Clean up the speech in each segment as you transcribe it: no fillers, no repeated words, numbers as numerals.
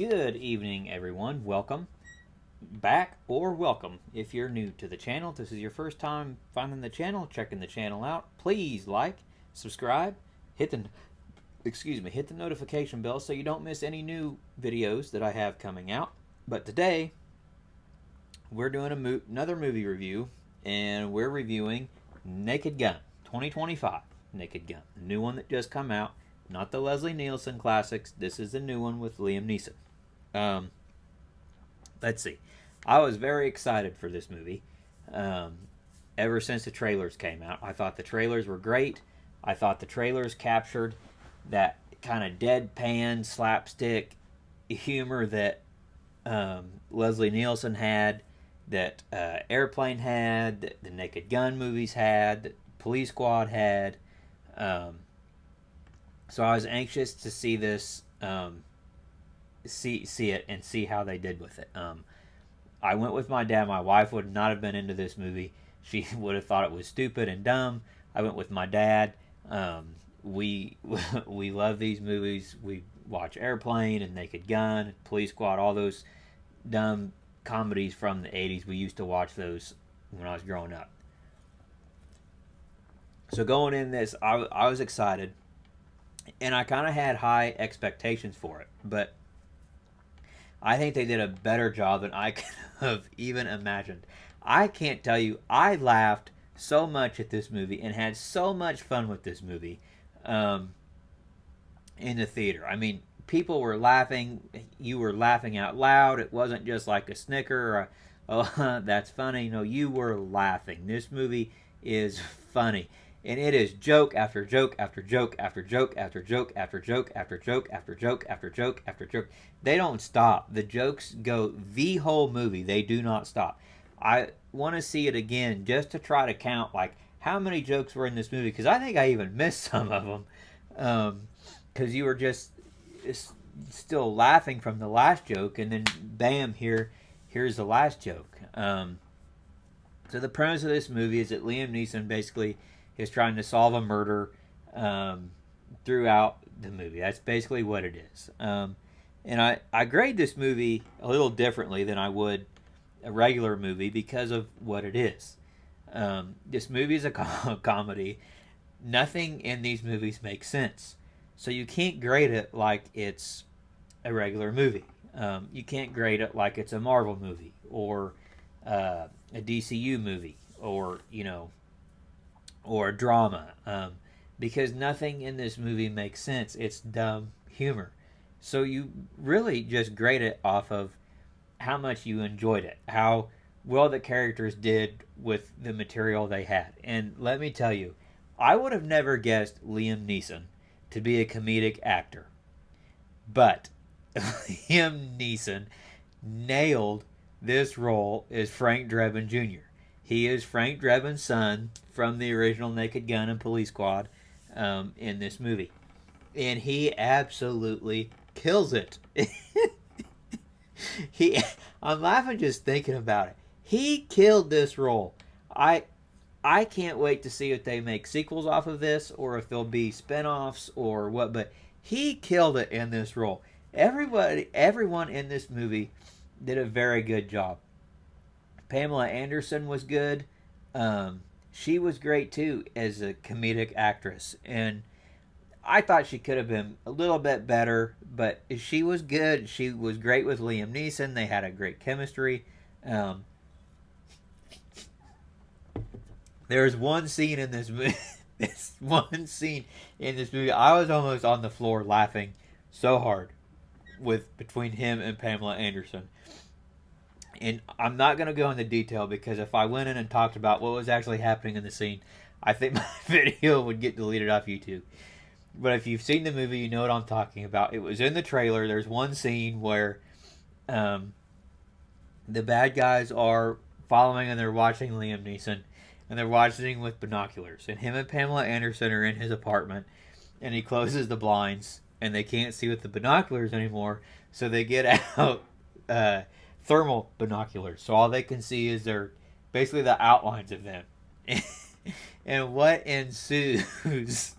Good evening, everyone. Welcome back, or welcome if you're new to the channel. If this is your first time finding the channel, checking the channel out, please like, subscribe, hit the hit the notification bell so you don't miss any new videos that I have coming out. But today we're doing another movie review, and we're reviewing Naked Gun 2025. Naked Gun, the new one that just come out. Not the Leslie Nielsen classics. This is the new one with Liam Neeson. Um, let's see. I was very excited for this movie. Um, Ever since the trailers came out, I thought the trailers were great. I thought the trailers captured that kind of deadpan slapstick humor that Leslie Nielsen had, that Airplane had, that the Naked Gun movies had, that Police Squad had. Um, so I was anxious to see this, see it, and see how they did with it. I went with my dad. My wife would not have been into this movie. She would have thought it was stupid and dumb. I went with my dad. We we love these movies. We watch Airplane and Naked Gun, Police Squad, all those dumb comedies from the 80s. We used to watch those when I was growing up. So going in this, I was excited, and I kind of had high expectations for it. But I think they did a better job than I could have even imagined. I can't tell you, I laughed so much at this movie and had so much fun with this movie um, in the theater. I mean, people were laughing. You were laughing out loud. It wasn't just like a snicker or a, oh, that's funny. No, you were laughing. This movie is funny. And it is joke after joke after joke after joke after joke after joke after joke after joke after joke after joke. They don't stop. The jokes go the whole movie. They do not stop. I want to see it again just to try to count like how many jokes were in this movie, because I think I even missed some of them, because you were just still laughing from the last joke, and then bam, here's the last joke. So the premise of this movie is that Liam Neeson basically is trying to solve a murder throughout the movie. That's basically what it is. And I grade this movie a little differently than I would a regular movie because of what it is. This movie is a comedy. Nothing in these movies makes sense. So you can't grade it like it's a regular movie. You can't grade it like it's a Marvel movie or a DCU movie, or or a drama, because nothing in this movie makes sense. It's dumb humor. So you really just grade it off of how much you enjoyed it, how well the characters did with the material they had. And let me tell you, I would have never guessed Liam Neeson to be a comedic actor. But Liam Neeson nailed this role as Frank Drebin Jr. He is Frank Drebin's son from the original Naked Gun and Police Squad in this movie. And he absolutely kills it. he, I'm laughing just thinking about it. He killed this role. I can't wait to see if they make sequels off of this, or if there'll be spin-offs or what, but he killed it in this role. Everyone in this movie did a very good job. Pamela Anderson was good. She was great too as a comedic actress, and I thought she could have been a little bit better, but she was good. She was great with Liam Neeson. They had a great chemistry. There's one scene in this movie. This one scene in this movie, I was almost on the floor laughing so hard with between him and Pamela Anderson. And I'm not going to go into detail, because if I went in and talked about what was actually happening in the scene, I think my video would get deleted off YouTube. But if you've seen the movie, you know what I'm talking about. It was in the trailer. There's one scene where the bad guys are following and they're watching Liam Neeson, and they're watching with binoculars. And him and Pamela Anderson are in his apartment, and he closes the blinds, and they can't see with the binoculars anymore, so they get out thermal binoculars. So all they can see is their basically the outlines of them. And what ensues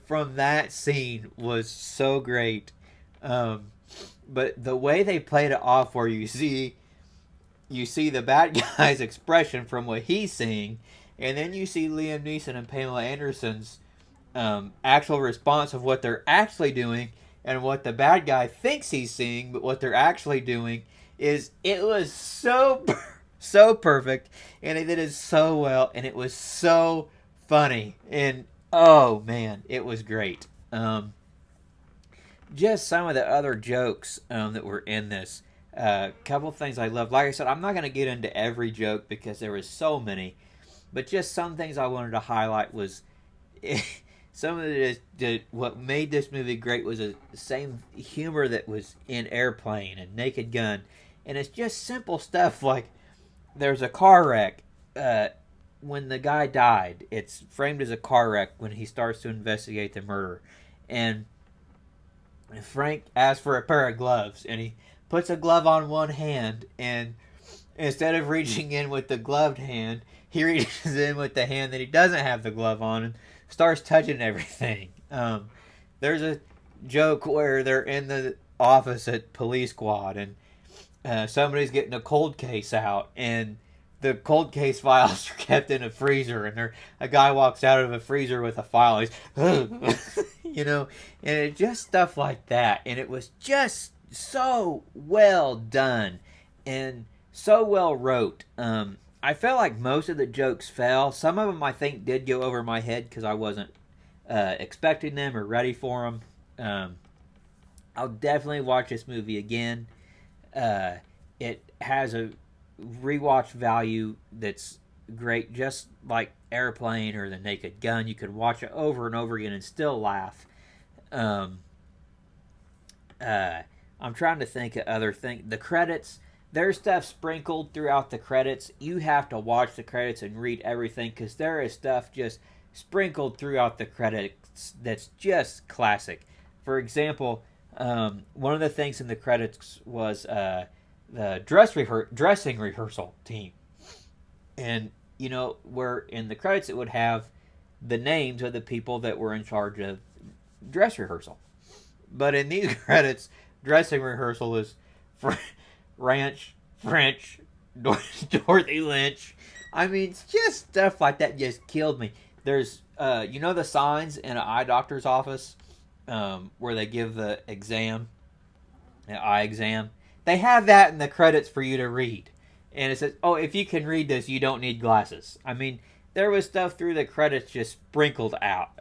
from that scene was so great. But the way they played it off, where you see the bad guy's expression from what he's seeing, and then you see Liam Neeson and Pamela Anderson's actual response of what they're actually doing and what the bad guy thinks he's seeing, but what they're actually doing is it was so perfect, and they did it so well, and it was so funny, and oh man, it was great. Just some of the other jokes that were in this. Couple of things I loved. Like I said, I'm not going to get into every joke because there was so many, but just some things I wanted to highlight was some of what made this movie great was the same humor that was in Airplane and Naked Gun, and it's just simple stuff like there's a car wreck. When the guy died, it's framed as a car wreck when he starts to investigate the murder, and Frank asks for a pair of gloves, and he puts a glove on one hand, and instead of reaching in with the gloved hand, he reaches in with the hand that he doesn't have the glove on and starts touching everything. There's a joke where they're in the office at Police Squad, and somebody's getting a cold case out, and the cold case files are kept in a freezer, and a guy walks out of a freezer with a file. He's, you know, and it's just stuff like that, and it was just so well done and so well wrote. I felt like most of the jokes fell. Some of them I think did go over my head because I wasn't expecting them or ready for them. I'll definitely watch this movie again. It has a rewatch value that's great, just like Airplane or The Naked Gun. You could watch it over and over again and still laugh. I'm trying to think of other things. The credits, there's stuff sprinkled throughout the credits. You have to watch the credits and read everything because there is stuff just sprinkled throughout the credits that's just classic. For example, one of the things in the credits was the dressing rehearsal team. And, you know, where in the credits it would have the names of the people that were in charge of dress rehearsal. But in these credits, dressing rehearsal is Ranch, French, Dorothy Lynch. I mean, it's just stuff like that just killed me. There's, you know, the signs in an eye doctor's office where they give the exam, an eye exam. They have that in the credits for you to read. And it says, oh, if you can read this, you don't need glasses. I mean, there was stuff through the credits just sprinkled out,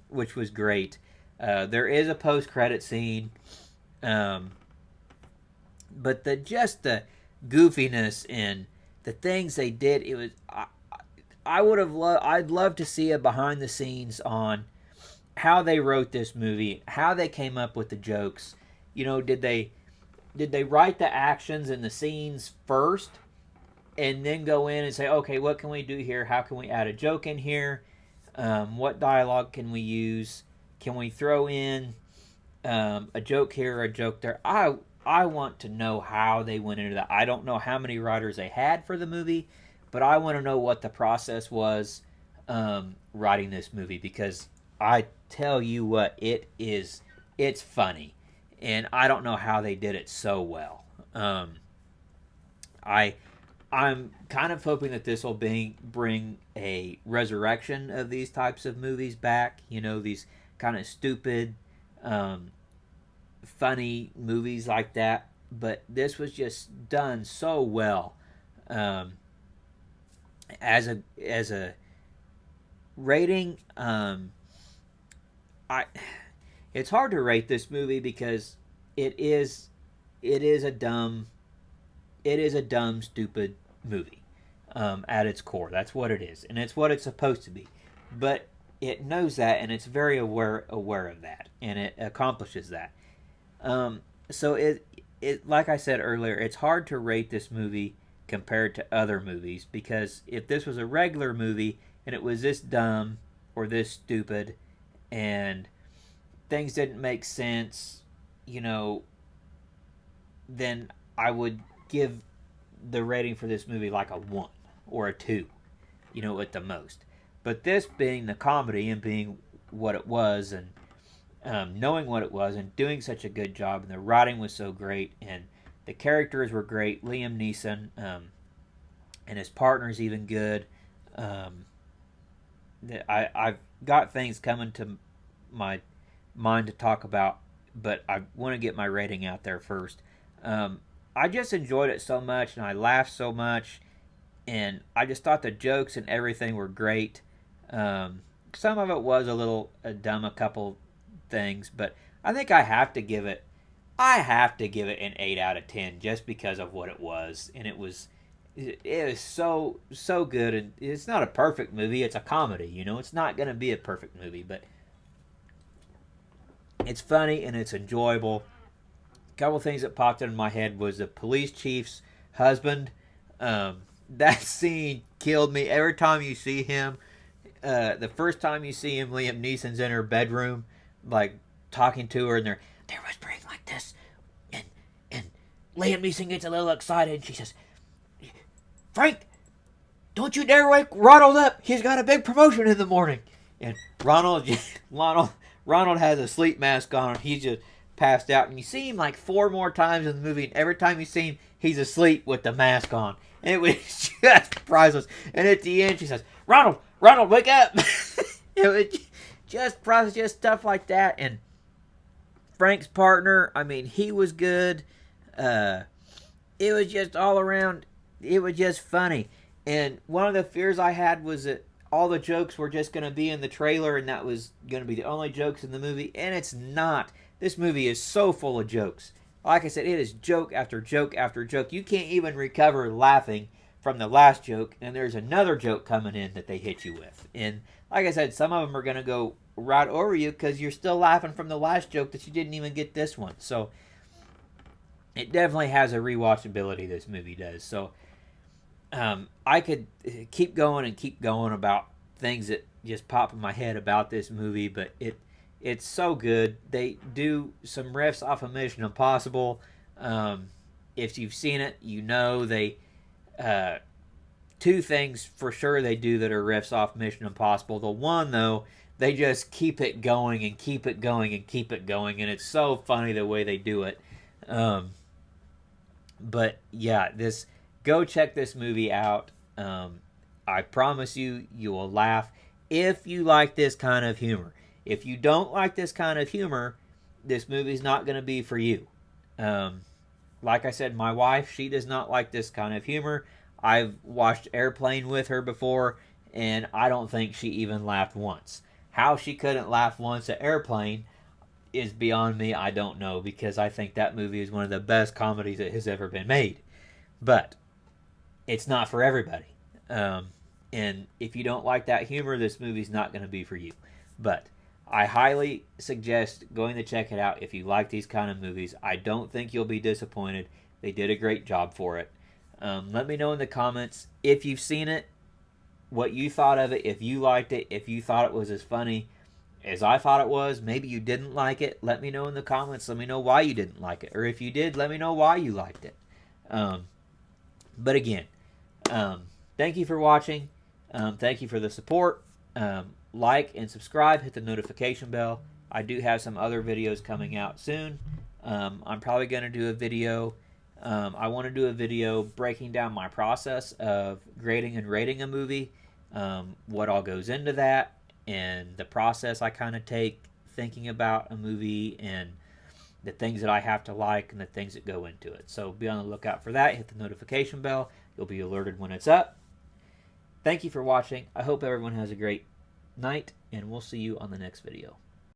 which was great. There is a post-credit scene. But the goofiness and the things they did, it was I'd love to see a behind the scenes on how they wrote this movie, how they came up with the jokes. You know, did they write the actions and the scenes first and then go in and say, okay, what can we do here? How can we add a joke in here? What dialogue can we use? Can we throw in a joke here or a joke there? I want to know how they went into that. I don't know how many writers they had for the movie, but I want to know what the process was writing this movie, because I tell you what, it's funny, and I don't know how they did it so well. I'm kind of hoping that this will bring a resurrection of these types of movies back. You know, these kind of stupid, funny movies like that. But this was just done so well. As a rating, it's hard to rate this movie because it is a dumb stupid movie at its core. That's what it is, and it's what it's supposed to be. But it knows that, and it's very aware of that, and it accomplishes that. So it like I said earlier, it's hard to rate this movie compared to other movies, because if this was a regular movie and it was this dumb or this stupid and things didn't make sense, you know, then I would give the rating for this movie like a 1 or a 2, you know, at the most. But this being the comedy and being what it was, and knowing what it was and doing such a good job, and the writing was so great, and the characters were great. Liam Neeson, and his partner's even good. Um, I've got things coming to my mind to talk about, but I want to get my rating out there first. I just enjoyed it so much, and I laughed so much, and I just thought the jokes and everything were great. Some of it was a little dumb, a couple things, but I think I have to give it. I have to give it an 8 out of 10 just because of what it was, and it is so good. And it's not a perfect movie; it's a comedy. It's not going to be a perfect movie, but it's funny and it's enjoyable. A couple things that popped into my head was the police chief's husband. That scene killed me. Every time you see him, the first time you see him, Liam Neeson's in her bedroom, like talking to her, and they're whispering like this, and Liam Neeson gets a little excited, and she says, "Frank, don't you dare wake Ronald up. He's got a big promotion in the morning." And Ronald has a sleep mask on. He's just passed out, and you see him like 4 more times in the movie, and every time you see him, he's asleep with the mask on. And it was just priceless. And at the end, she says, Ronald, wake up." It was just priceless, just stuff like that. And Frank's partner, I mean, he was good. It was just all around, it was just funny. And one of the fears I had was that all the jokes were just going to be in the trailer, and that was going to be the only jokes in the movie. And it's not. This movie is so full of jokes. Like I said, it is joke after joke after joke. You can't even recover laughing from the last joke, and there's another joke coming in that they hit you with. And like I said, some of them are going to go right over you because you're still laughing from the last joke that you didn't even get this one. So it definitely has a rewatchability, this movie does. So I could keep going and keep going about things that just pop in my head about this movie, but it's so good. They do some riffs off of Mission Impossible. If you've seen it, they 2 things for sure they do that are riffs off Mission Impossible. The one, though, they just keep it going and keep it going and keep it going, and it's so funny the way they do it. But yeah, go check this movie out. I promise you will laugh if you like this kind of humor. If you don't like this kind of humor, this movie's not going to be for you. Like I said, my wife, she does not like this kind of humor. I've watched Airplane with her before, and I don't think she even laughed once. How she couldn't laugh once at Airplane is beyond me. I don't know, because I think that movie is one of the best comedies that has ever been made. But it's not for everybody. And if you don't like that humor, this movie's not going to be for you. But I highly suggest going to check it out if you like these kind of movies. I don't think you'll be disappointed. They did a great job for it. Let me know in the comments if you've seen it, what you thought of it, if you liked it, if you thought it was as funny as I thought it was. Maybe you didn't like it. Let me know in the comments. Let me know why you didn't like it. Or if you did, let me know why you liked it. But again, thank you for watching. Thank you for the support. Like and subscribe. Hit the notification bell. I do have some other videos coming out soon. I'm probably going to do a video. I want to do a video breaking down my process of grading and rating a movie. What all goes into that, and the process I kind of take thinking about a movie, and the things that I have to like and the things that go into it. So be on the lookout for that. Hit the notification bell. You'll be alerted when it's up. Thank you for watching. I hope everyone has a great night, and we'll see you on the next video.